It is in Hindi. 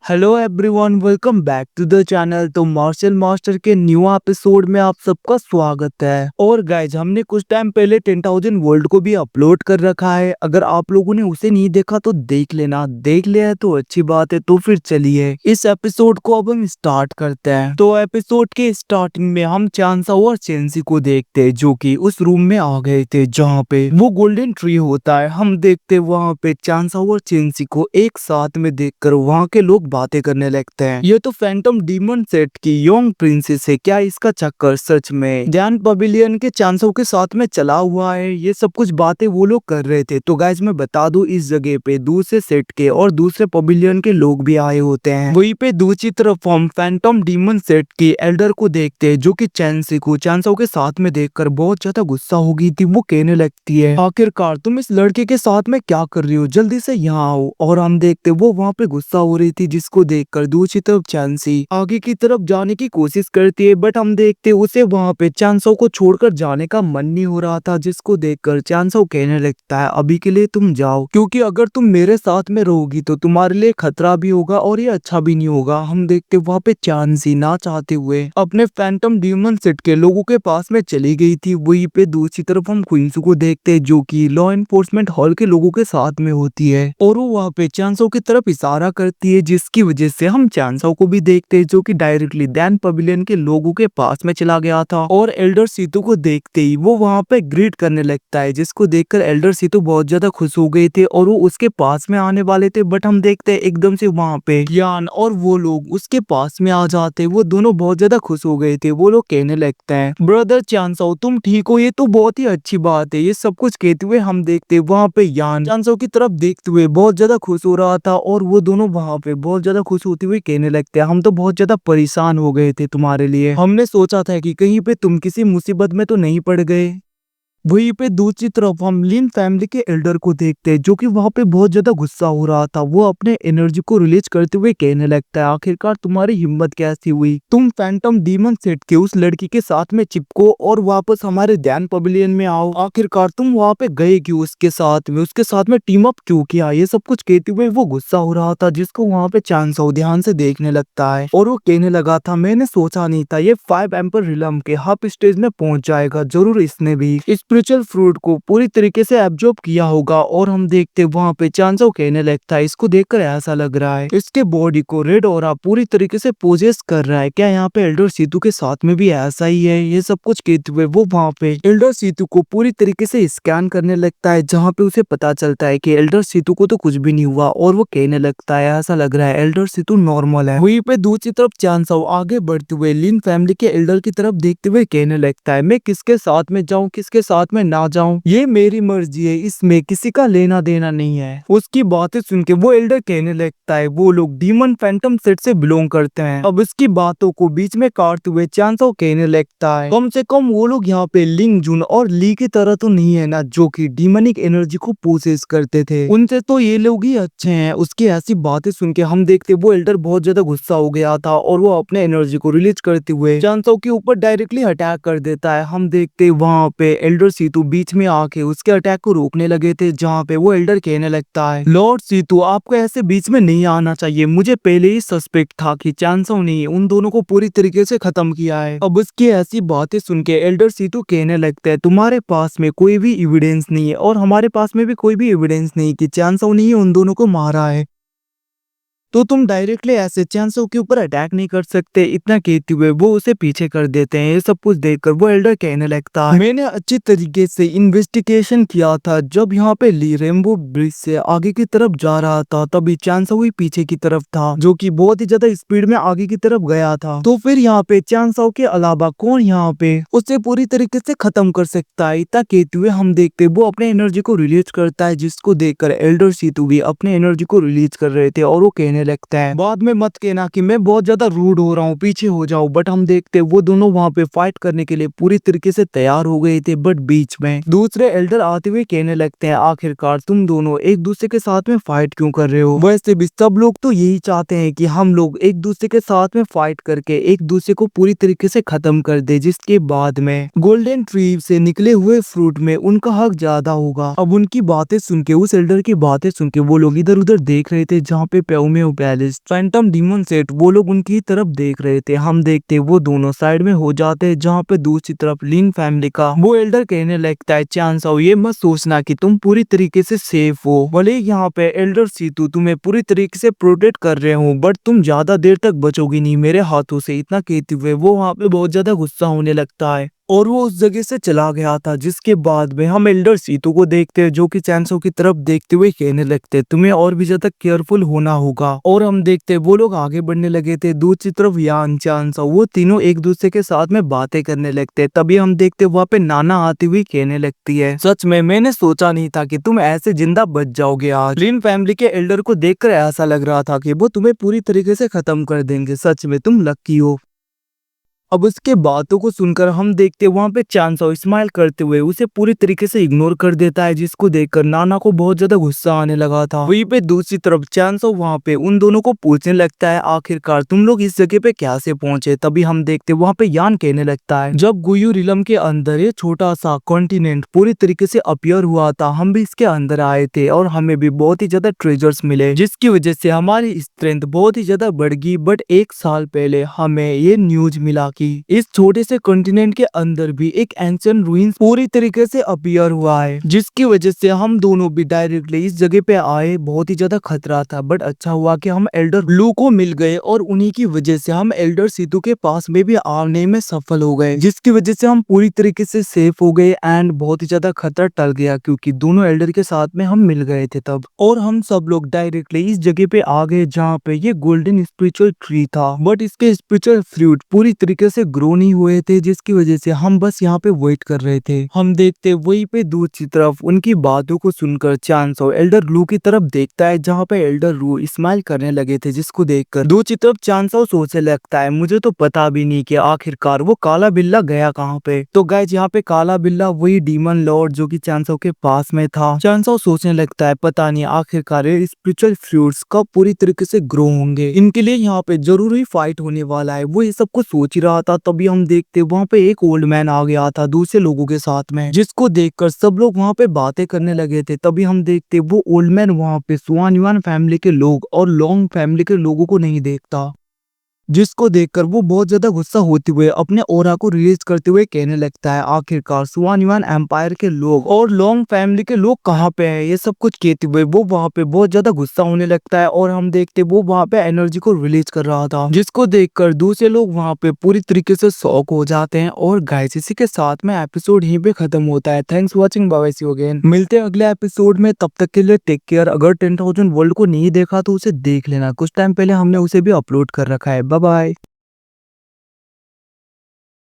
Hello everyone, welcome back to the channel. तो मार्शल मास्टर के न्यू एपिसोड में आप सबका स्वागत है। और गाइज, हमने कुछ टाइम पहले 10,000 वर्ल्ड को भी अपलोड कर रखा है। अगर आप लोगों ने उसे नहीं देखा तो देख लेना, देख लिया है तो अच्छी बात है। तो फिर चलिए इस एपिसोड को अब हम स्टार्ट करते हैं। तो एपिसोड के स्टार्टिंग में हम चांसाओ और चेंसी को देखते हैं, जो कि उस रूम में आ गए थे जहाँ पे वो गोल्डन ट्री होता है। हम देखते वहाँ पे चांसाओ और चेंसी को एक साथ में देखकर वहाँ के लोग बातें करने लगते हैं। ये तो फैंटम डीमन सेट की यंग प्रिंसेस है क्या? इसका चक्कर सच में ध्यान पवेलियन के चांसों के साथ में चला हुआ है। ये सब कुछ बातें वो लोग कर रहे थे। तो गाइज मैं बता दूं, इस जगह पे दूसरे सेट के और दूसरे पवेलियन के लोग भी आए होते हैं। वहीं पे दूसरी तरफ हम फैंटम डीमन सेट की एल्डर को देखते हैं, जो कि चेंसी को चांसों के साथ में देखकर बहुत ज्यादा गुस्सा हो गई थी। वो कहने लगती है, आखिरकार तुम इस लड़के के साथ में क्या कर रही हो, जल्दी से यहाँ आओ। और हम देखते वो वहाँ पे गुस्सा हो रही थी, जिसको देखकर दूसरी तरफ चांसी आगे की तरफ जाने की कोशिश करती है। बट हम देखते उसे वहाँ पे चांसो को छोड़कर जाने का मन नहीं हो रहा था, जिसको देखकर चांसो कहने लगता है, अभी के लिए तुम जाओ, क्योंकि अगर तुम मेरे साथ में रहोगी तो तुम्हारे लिए खतरा भी होगा और ये अच्छा भी नहीं होगा। हम देखते वहाँ पे चांसी ना चाहते हुए अपने फैंटम डीमन सेट के लोगों के पास में चली गई थी। वहीं पे दूसरी तरफ हम क्वींसू को देखते हैं, जो कि लॉ एनफोर्समेंट हॉल के लोगों के साथ में होती है और वो वहाँ पे चांसो की तरफ इशारा करती है, जिसकी वजह से हम चांसो को भी देखते हैं, जो कि डायरेक्टली दैन पवेलियन के लोगों के पास में चला गया था। और एल्डर सीतू को देखते ही वो वहाँ पे ग्रीट करने लगता है, जिसको देखकर एल्डर सीतू बहुत ज्यादा खुश हो गए थे और वो उसके पास में आने वाले थे। बट हम देखते हैं एकदम से वहाँ पे यान और वो लोग उसके पास में आ जाते। वो दोनों बहुत ज्यादा खुश हो गए थे। वो लोग कहने लगते हैं, ब्रदर चांसो तुम ठीक हो, ये तो बहुत ही अच्छी बात है। ये सब कुछ कहते हुए हम देखते वहाँ पे यान चांसो की तरफ देखते हुए बहुत ज्यादा खुश हो रहा था। और वो दोनों वहाँ पे बहुत ज्यादा खुश होते हुए कहने लगते हैं, हम तो बहुत ज्यादा परेशान हो गए थे तुम्हारे लिए। हमने सोचा था कि कहीं पे तुम किसी मुसीबत में तो नहीं पड़ गए। वहीं पे दूसरी तरफ हम लिन फैमिली के एल्डर को देखते हैं, जो कि वहाँ पे बहुत ज्यादा गुस्सा हो रहा था। वो अपने एनर्जी को रिलीज करते हुए कहने लगता है, आखिरकार तुम्हारी हिम्मत कैसी हुई, तुम फैंटम डीमन सेट के उस लड़की के साथ में चिपको और वापस हमारे ध्यान पवेलियन में आओ। आखिरकार तुम वहाँ पे गए क्यों उसके साथ में टीम अप क्यों किया? ये सब कुछ कहते हुए वो गुस्सा हो रहा था, जिसको वहाँ पे चांसो ध्यान से देखने लगता है और वो कहने लगा था, मैंने सोचा नहीं था ये 5 एम्पर रिलम के हाफ स्टेज में पहुंच जाएगा। जरूर इसने भी स्पिरिचुअल फ्रूट को पूरी तरीके से एब्जॉर्ब किया होगा। और हम देखते वहाँ पे चांसो कहने लगता है, इसको देखकर ऐसा लग रहा है इसके बॉडी को रेड ऑरा पूरी तरीके से पोजेस कर रहा है। क्या यहाँ पे एल्डर सीतू के साथ में भी ऐसा ही है? ये सब कुछ कहते हुए वो वहाँ पे एल्डर सीतू को पूरी तरीके से स्कैन करने लगता है, जहाँ पे उसे पता चलता है कि एल्डर सीतू को तो कुछ भी नहीं हुआ। और वो कहने लगता है, ऐसा लग रहा है एल्डर सीतू नॉर्मल है। वहीं पे दूसरी तरफ चांसो आगे बढ़ते हुए लिन फैमिली के एल्डर की तरफ देखते हुए कहने लगता है, मैं किसके साथ में जाऊँ किसके साथ में ना जाऊं, ये मेरी मर्जी है, इसमें किसी का लेना देना नहीं है। उसकी बातें सुन के वो एल्डर कहने लगता है, वो लोग डीमन फैंटम सेट से बिलोंग करते हैं। अब उसकी बातों को बीच में काटते हुए चांसो कहने लगता है, कम से कम वो लोग यहाँ पे लिंग जुन और ली की तरह तो नहीं है ना, जो कि डीमनिक एनर्जी को पोसेस करते थे। उनसे तो ये लोग ही अच्छे हैं। उसकी ऐसी बातें सुन के हम देखते वो एल्डर बहुत ज्यादा गुस्सा हो गया था और वो अपने एनर्जी को रिलीज करते हुए चांसो के ऊपर डायरेक्टली अटैक कर देता है। हम देखते वहाँ पे एल्डर सीतू बीच में आके उसके अटैक को रोकने लगे थे, जहाँ पे वो एल्डर कहने लगता है, लॉर्ड सीतू आपको ऐसे बीच में नहीं आना चाहिए। मुझे पहले ही सस्पेक्ट था कि चांसो ने उन दोनों को पूरी तरीके से खत्म किया है। अब उसकी ऐसी बातें सुन के एल्डर सीतू कहने लगता है, तुम्हारे पास में कोई भी एविडेंस नहीं है और हमारे पास में भी कोई भी एविडेंस नहीं कि चांसो ने उन दोनों को मारा है, तो तुम डायरेक्टली ऐसे चांसो के ऊपर अटैक नहीं कर सकते। इतना कहते हुए वो उसे पीछे कर देते हैं। ये सब कुछ देखकर वो एल्डर कहने लगता है, मैंने अच्छी तरीके से इन्वेस्टिगेशन किया था। जब यहाँ पे ली रेनबो ब्रिज से आगे की तरफ जा रहा था, तभी चांसो ही पीछे की तरफ था, जो कि बहुत ही ज्यादा स्पीड में आगे की तरफ गया था। तो फिर यहाँ पे चांसो के अलावा कौन यहाँ पे उसे पूरी तरीके से खत्म कर सकता है? इतना कहते हुए हम देखते वो अपने एनर्जी को रिलीज करता है, जिसको देखकर एल्डर सीतू भी अपने एनर्जी को रिलीज कर रहे थे और वो कहने लगता है, बाद में मत कहना कि मैं बहुत ज्यादा रूड हो रहा हूँ, पीछे हो जाओ। बट हम देखते वो दोनों वहाँ पे फाइट करने के लिए पूरी तरीके से तैयार हो गए थे। बट बीच में दूसरे एल्डर आते हुए कहने लगते हैं, आखिरकार तुम दोनों एक दूसरे के साथ में फाइट क्यों कर रहे हो? वैसे भी सब लोग तो यही चाहते हैं कि हम लोग एक दूसरे के साथ में फाइट करके एक दूसरे को पूरी तरीके से खत्म कर दे, जिसके बाद में गोल्डन ट्री से निकले हुए फ्रूट में उनका हक ज्यादा होगा। अब उनकी बातें सुन के, उस एल्डर की बातें सुन के वो लोग इधर उधर देख रहे थे, जहाँ पे प्याऊ में new palace. Phantom demon set वो लोग उनकी तरफ देख रहे थे। हम देखते वो दोनों साइड में हो जाते हैं, जहाँ पे दूसरी तरफ लिन फैमिली का वो एल्डर कहने लगता है, चांस आओ ये मत सोचना कि तुम पूरी तरीके से सेफ हो। भले यहाँ पे एल्डर सीतू तुम्हें पूरी तरीके से प्रोटेक्ट कर रहे हो, बट तुम ज्यादा देर तक बचोगी नहीं मेरे हाथों से। इतना कहते हुए वो वहाँ पे बहुत ज्यादा गुस्सा होने लगता है और वो उस जगह से चला गया था। जिसके बाद में हम एल्डर सीतू को देखते हैं, जो कि चैंसो की तरफ देखते हुए कहने लगते तुम्हें और भी ज्यादा केयरफुल होना होगा। और हम देखते वो लोग आगे बढ़ने लगे थे। दूसरी तरफ यान, चांसो वो तीनों एक दूसरे के साथ में बातें करने लगते। तभी हम देखते वहाँ पे नाना आती हुई कहने लगती है, सच में मैंने सोचा नहीं था कि तुम ऐसे जिंदा बच जाओगे आज। लिन फैमिली के एल्डर को देखकर ऐसा लग रहा था कि वो तुम्हें पूरी तरीके से खत्म कर देंगे। सच में तुम लकी हो। अब उसके बातों को सुनकर हम देखते वहाँ पे चांसो स्माइल करते हुए उसे पूरी तरीके से इग्नोर कर देता है, जिसको देखकर नाना को बहुत ज्यादा गुस्सा आने लगा था। वहीं पे दूसरी तरफ चांसो वहाँ पे उन दोनों को पूछने लगता है, आखिरकार तुम लोग इस जगह पे कैसे पहुंचे। तभी हम देखते वहाँ पे यान कहने लगता है, जब गुयू रिलम के अंदर ये छोटा सा कॉन्टिनेंट पूरी तरीके से अपीयर हुआ था, हम भी इसके अंदर आए थे और हमें भी बहुत ही ज्यादा ट्रेजर्स मिले, जिसकी वजह से हमारी स्ट्रेंथ बहुत ही ज्यादा बढ़ गई। बट एक साल पहले हमें ये न्यूज मिला कि इस छोटे से कॉन्टिनेंट के अंदर भी एक एंशिएंट रूइंस पूरी तरीके से अपीयर हुआ है, जिसकी वजह से हम दोनों भी डायरेक्टली इस जगह पे आए। बहुत ही ज्यादा खतरा था, बट अच्छा हुआ कि हम एल्डर ब्लू को मिल गए और उन्हीं की वजह से हम एल्डर सीतू के पास में भी आने में सफल हो गए, जिसकी वजह से हम पूरी तरीके से सेफ हो गए एंड बहुत ही ज्यादा खतरा टल गया, क्योंकि दोनों एल्डर के साथ में हम मिल गए थे तब। और हम सब लोग डायरेक्टली इस जगह पे आ गए जहाँ पे ये गोल्डन स्पिरिचुअल ट्री था, बट इसके स्पिरिचुअल फ्रूट पूरी तरीके से ग्रो नहीं हुए थे, जिसकी वजह से हम बस यहाँ पे वेट कर रहे थे। हम देखते वहीं पे दूसरी तरफ उनकी बातों को सुनकर चांसो एल्डर ब्लू की तरफ देखता है, जहाँ पे एल्डर ब्लू स्माइल करने लगे थे, जिसको देखकर दूसरी तरफ चांसो सोचने लगता है, मुझे तो पता भी नहीं कि आखिरकार वो काला बिल्ला गया कहाँ पे। तो गाइस यहाँ पे काला बिल्ला वही डीमन लॉर्ड जो कि चांसो के पास में था। चांसो सोचने लगता है, पता नहीं आखिरकार स्पिरिचुअल फ्रूट्स कब पूरी तरीके से ग्रो होंगे, इनके लिए यहाँ पे जरूर ही फाइट होने वाला है। वो ये सब कुछ सोच ही रहा था, तभी हम देखते वहाँ पे एक ओल्ड मैन आ गया था दूसरे लोगों के साथ में, जिसको देखकर सब लोग वहाँ पे बातें करने लगे थे। तभी हम देखते वो ओल्ड मैन वहाँ पे सुआन युआन फैमिली के लोग और लॉन्ग फैमिली के लोगों को नहीं देखता, जिसको देखकर वो बहुत ज्यादा गुस्सा होते हुए अपने ओरा को रिलीज करते हुए कहने लगता है, आखिरकार सुआन युआन एम्पायर के लोग और लॉन्ग फैमिली के लोग कहाँ पे हैं। ये सब कुछ कहते हुए वो वहाँ पे बहुत ज्यादा गुस्सा होने लगता है और हम देखते वो वहाँ पे एनर्जी को रिलीज कर रहा था, जिसको देखकर दूसरे लोग वहाँ पे पूरी तरीके से शॉक हो जाते हैं। और गाइस इसी के साथ में एपिसोड यहीं पे खत्म होता है। Thanks watching, bye see you again. मिलते हैं अगले एपिसोड में, तब तक के लिए टेक केयर। अगर 10,000 वर्ल्ड को नहीं देखा तो उसे देख लेना, कुछ टाइम पहले हमने उसे भी अपलोड कर रखा है। Bye bye.